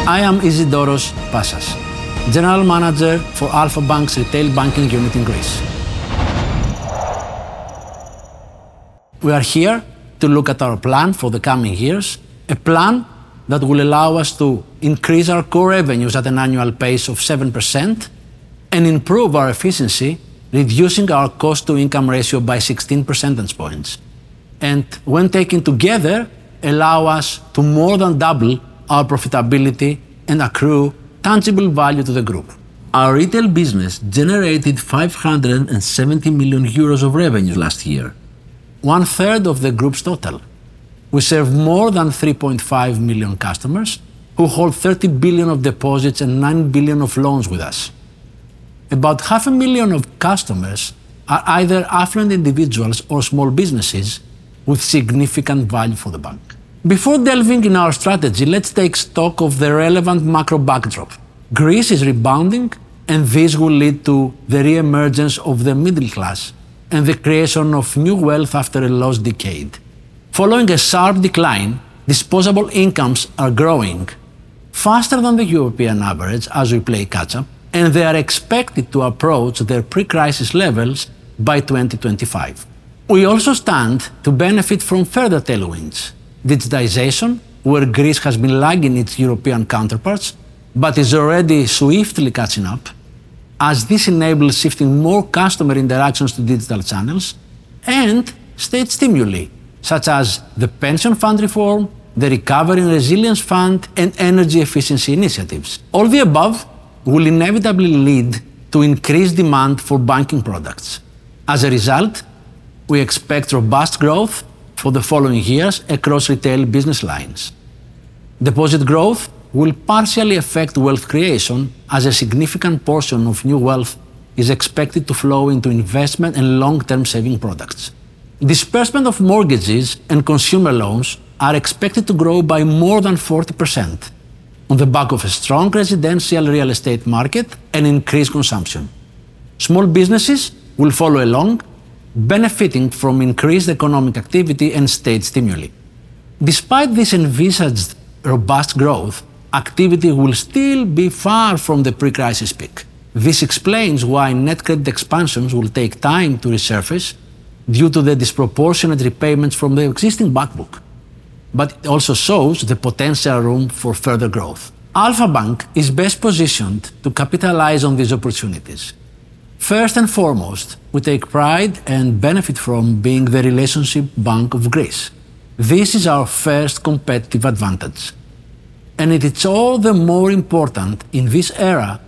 I am Isidoros Passas, General Manager for Alpha Bank's retail banking unit in Greece. We are here to look at our plan for the coming years, a plan that will allow us to increase our core revenues at an annual pace of 7% and improve our efficiency, reducing our cost-to-income ratio by 16 percentage points. And when taken together, allow us to more than double our profitability and accrue tangible value to the group. Our retail business generated 570 million euros of revenue last year, 1/3 of the group's total. We serve more than 3.5 million customers who hold 30 billion of deposits and 9 billion of loans with us. About 500,000 of customers are either affluent individuals or small businesses with significant value for the bank. Before delving in our strategy, let's take stock of the relevant macro backdrop. Greece is rebounding, and this will lead to the re-emergence of the middle class and the creation of new wealth after a lost decade. Following a sharp decline, disposable incomes are growing faster than the European average as we play catch-up, and they are expected to approach their pre-crisis levels by 2025. We also stand to benefit from further tailwinds. Digitization, where Greece has been lagging its European counterparts, but is already swiftly catching up, as this enables shifting more customer interactions to digital channels, and state stimuli, such as the pension fund reform, the Recovery and Resilience Fund, and energy efficiency initiatives. All the above will inevitably lead to increased demand for banking products. As a result, we expect robust growth for the following years across retail business lines. Deposit growth will partially affect wealth creation, as a significant portion of new wealth is expected to flow into investment and long-term saving products. Disbursement of mortgages and consumer loans are expected to grow by more than 40% on the back of a strong residential real estate market and increased consumption. Small businesses will follow along, benefiting from increased economic activity and state stimuli. Despite this envisaged robust growth, activity will still be far from the pre-crisis peak. This explains why net credit expansions will take time to resurface due to the disproportionate repayments from the existing backbook. But it also shows the potential room for further growth. Alpha Bank is best positioned to capitalize on these opportunities. First and foremost, we take pride and benefit from being the relationship bank of Greece. This is our first competitive advantage. And it is all the more important in this era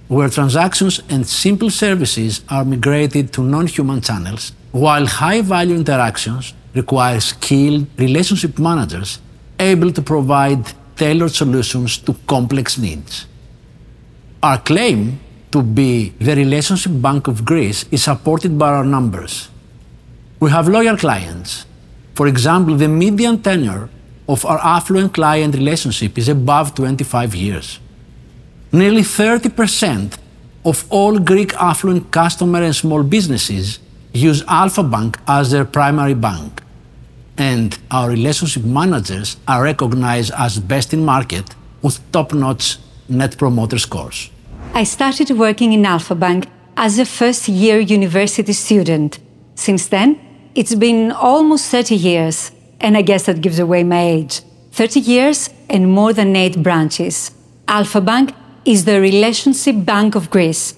where transactions and simple services are migrated to non-human channels, while high-value interactions require skilled relationship managers able to provide tailored solutions to complex needs. Our claim to be the relationship bank of Greece is supported by our numbers. We have loyal clients. For example, the median tenure of our affluent client relationship is above 25 years. Nearly 30% of all Greek affluent customer and small businesses use Alpha Bank as their primary bank. And our relationship managers are recognized as best in market with top-notch net promoter scores. I started working in Alpha Bank as a first-year university student. Since then, it's been almost 30 years, and I guess that gives away my age. 30 years and more than 8 branches. Alpha Bank is the relationship bank of Greece.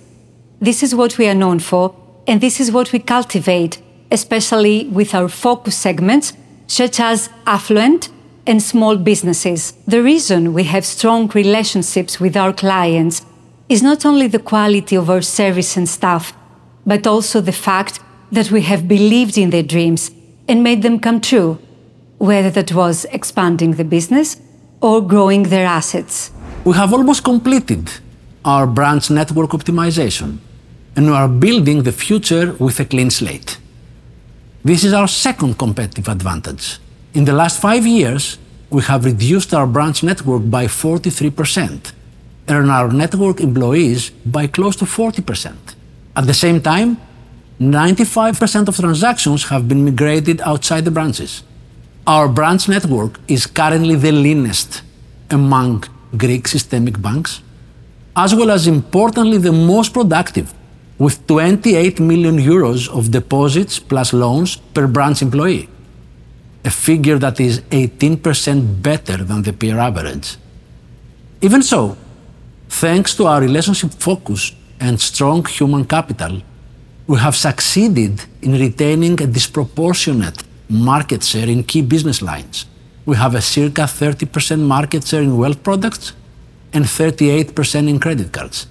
This is what we are known for, and this is what we cultivate, especially with our focus segments, such as affluent and small businesses. The reason we have strong relationships with our clients is not only the quality of our service and staff, but also the fact that we have believed in their dreams and made them come true, whether that was expanding the business or growing their assets. We have almost completed our branch network optimization, and we are building the future with a clean slate. This is our second competitive advantage. In the last 5 years, we have reduced our branch network by 43%, and our network employees by close to 40%. At the same time, 95% of transactions have been migrated outside the branches. Our branch network is currently the leanest among Greek systemic banks, as well as importantly the most productive, with 28 million euros of deposits plus loans per branch employee, a figure that is 18% better than the peer average. Even so, thanks to our relationship focus and strong human capital, we have succeeded in retaining a disproportionate market share in key business lines. We have a circa 30% market share in wealth products and 38% in credit cards,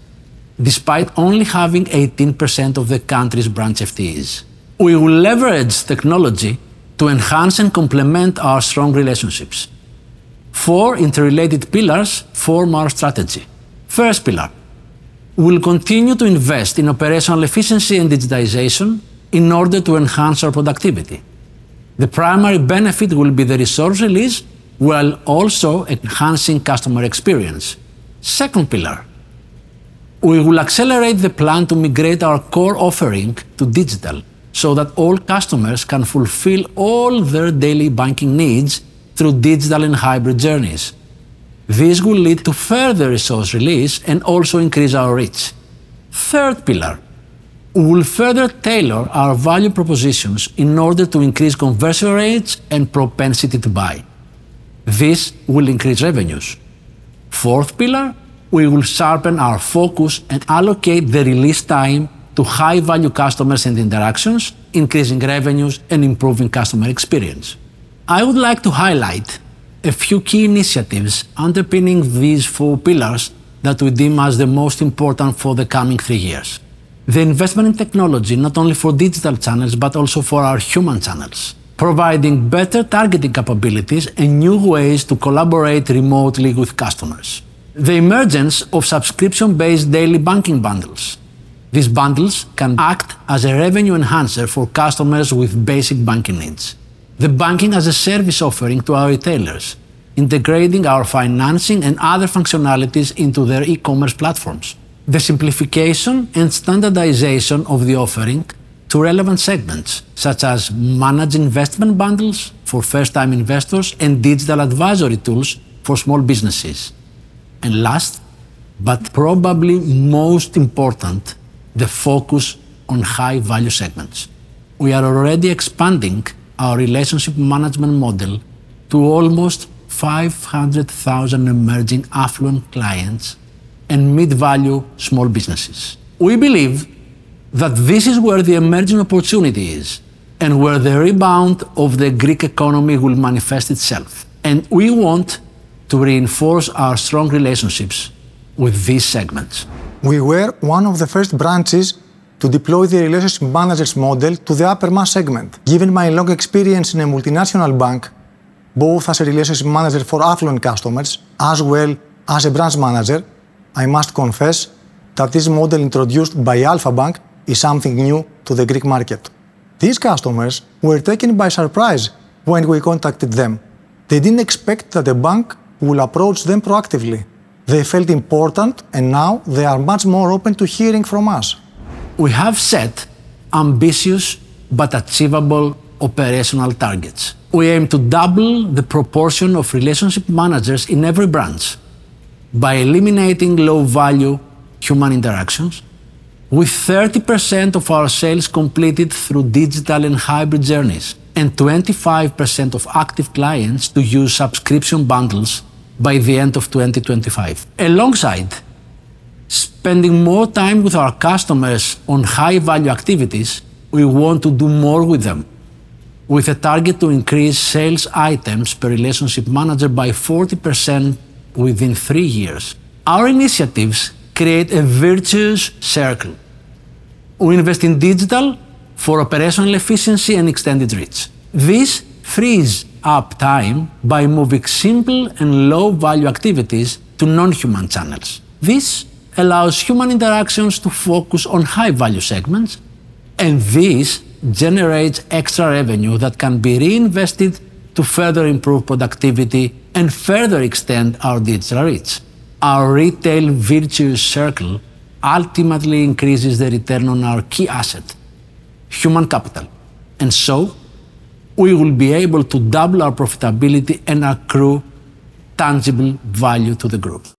despite only having 18% of the country's branch FTEs. We will leverage technology to enhance and complement our strong relationships. 4 interrelated pillars form our strategy. First pillar, we will continue to invest in operational efficiency and digitization in order to enhance our productivity. The primary benefit will be the resource release while also enhancing customer experience. Second pillar, we will accelerate the plan to migrate our core offering to digital so that all customers can fulfill all their daily banking needs through digital and hybrid journeys. This will lead to further resource release and also increase our reach. Third pillar, we will further tailor our value propositions in order to increase conversion rates and propensity to buy. This will increase revenues. Fourth pillar, we will sharpen our focus and allocate the release time to high-value customers and interactions, increasing revenues and improving customer experience. I would like to highlight a few key initiatives underpinning these 4 pillars that we deem as the most important for the coming 3 years. The investment in technology not only for digital channels but also for our human channels, providing better targeting capabilities and new ways to collaborate remotely with customers. The emergence of subscription-based daily banking bundles. These bundles can act as a revenue enhancer for customers with basic banking needs. The banking as a service offering to our retailers, integrating our financing and other functionalities into their e-commerce platforms. The simplification and standardization of the offering to relevant segments, such as managed investment bundles for first-time investors and digital advisory tools for small businesses. And last, but probably most important, the focus on high-value segments. We are already expanding our relationship management model to almost 500,000 emerging affluent clients and mid-value small businesses. We believe that this is where the emerging opportunity is and where the rebound of the Greek economy will manifest itself. And we want to reinforce our strong relationships with these segments. We were one of the first branches to deploy the relationship managers model to the upper mass segment. Given my long experience in a multinational bank, both as a relationship manager for affluent customers as well as a branch manager, I must confess that this model introduced by Alpha Bank is something new to the Greek market. These customers were taken by surprise when we contacted them. They didn't expect that the bank will approach them proactively. They felt important and now they are much more open to hearing from us. We have set ambitious but achievable operational targets. We aim to double the proportion of relationship managers in every branch by eliminating low-value human interactions, with 30% of our sales completed through digital and hybrid journeys, and 25% of active clients to use subscription bundles by the end of 2025. Alongside spending more time with our customers on high-value activities, we want to do more with them, with a target to increase sales items per relationship manager by 40% within 3 years. Our initiatives create a virtuous circle. We invest in digital for operational efficiency and extended reach. This frees up time by moving simple and low-value activities to non-human channels. This allows human interactions to focus on high-value segments, and this generates extra revenue that can be reinvested to further improve productivity and further extend our digital reach. Our retail virtuous circle ultimately increases the return on our key asset, human capital, and so we will be able to double our profitability and accrue tangible value to the group.